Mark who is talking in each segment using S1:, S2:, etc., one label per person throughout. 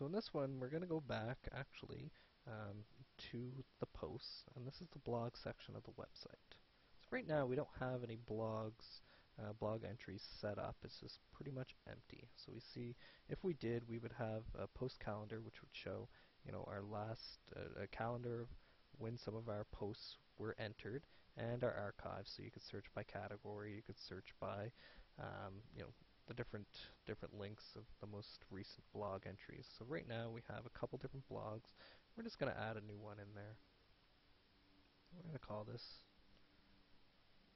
S1: So in this one, we're going to go back actually to the posts, and this is the blog section of the website. So right now we don't have any blog entries set up. It's just pretty much empty. So we see if we did, we would have a post calendar, which would show, our last a calendar of when some of our posts were entered, and our archives. So you could search by category, you could search by, the different links of the most recent blog entries. So right now we have a couple different blogs. We're just going to add a new one in there. We're going to call this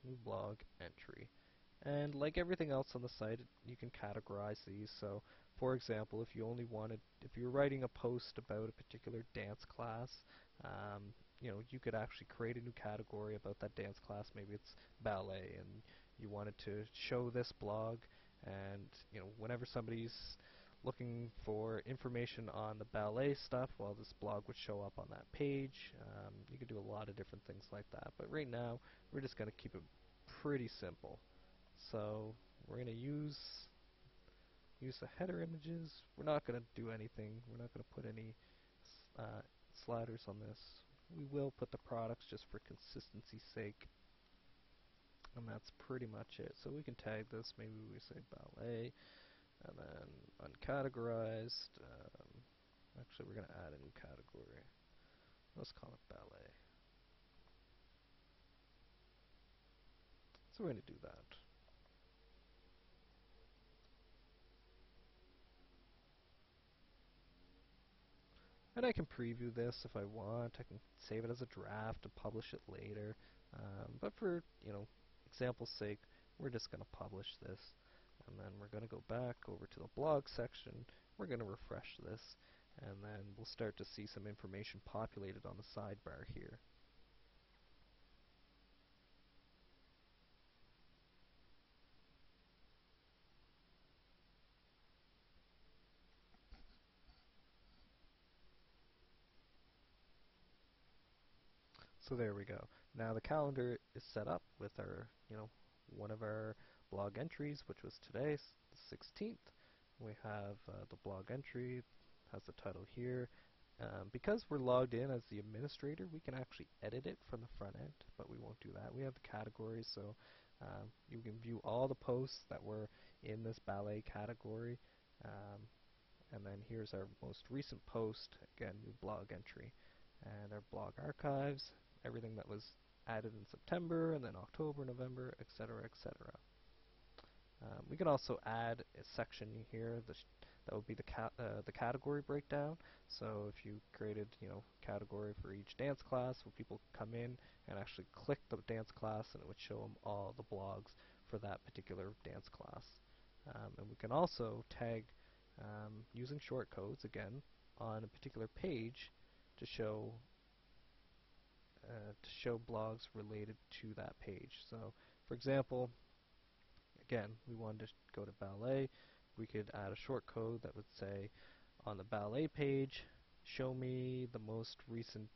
S1: new blog entry. And like everything else on the site, you can categorize these. So, for example, if you're writing a post about a particular dance class, you could actually create a new category about that dance class. Maybe it's ballet, and you wanted to show this blog, and whenever somebody's looking for information on the ballet stuff, well, this blog would show up on that page. You could do a lot of different things like that. But right now, we're just going to keep it pretty simple. So we're going to use the header images. We're not going to do anything. We're not going to put any sliders on this. We will put the products just for consistency's sake. And that's pretty much it. So we can tag this. Maybe we say ballet, and then uncategorized. Actually, we're going to add a new category. Let's call it ballet. So we're going to do that. And I can preview this if I want. I can save it as a draft and publish it later. But for example's sake, we're just going to publish this. And then we're going to go back over to the blog section. We're going to refresh this. And then we'll start to see some information populated on the sidebar here. So there we go. Now the calendar is set up with our, one of our blog entries, which was today, the 16th. We have the blog entry, has the title here. Because we're logged in as the administrator, we can actually edit it from the front end, but we won't do that. We have the categories, so you can view all the posts that were in this ballet category. And then here's our most recent post, again, new blog entry. And our blog archives, everything that was added in September, and then October, November, etc., etc. We can also add a section here that would be the category breakdown. So if you created, category for each dance class, where people come in and actually click the dance class, and it would show them all the blogs for that particular dance class. And we can also tag using shortcodes again on a particular page to show blogs related to that page. So, for example, again, we wanted to go to ballet. We could add a shortcode that would say, on the ballet page, show me the most recent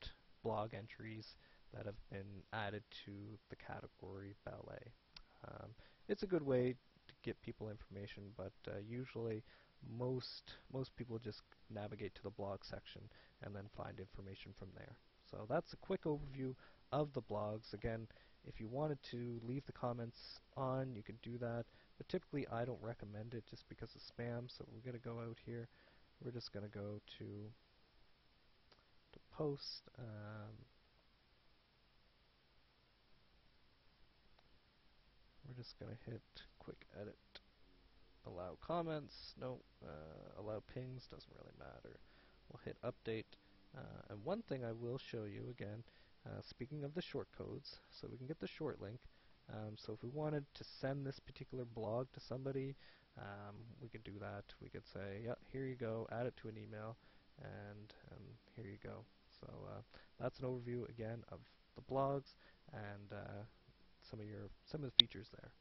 S1: blog entries that have been added to the category ballet. It's a good way to get people information, but usually most people just navigate to the blog section and then find information from there. So that's a quick overview of the blogs. Again, if you wanted to leave the comments on, you could do that, but typically I don't recommend it just because of spam. So we're going to go out here. We're just going to go to post. We're just going to hit quick edit. Allow comments, no, allow pings, doesn't really matter. We'll hit update, and one thing I will show you again, speaking of the shortcodes, so we can get the short link. So if we wanted to send this particular blog to somebody, we could do that. We could say, yeah, here you go, add it to an email, and here you go. So that's an overview again of the blogs and some of the features there.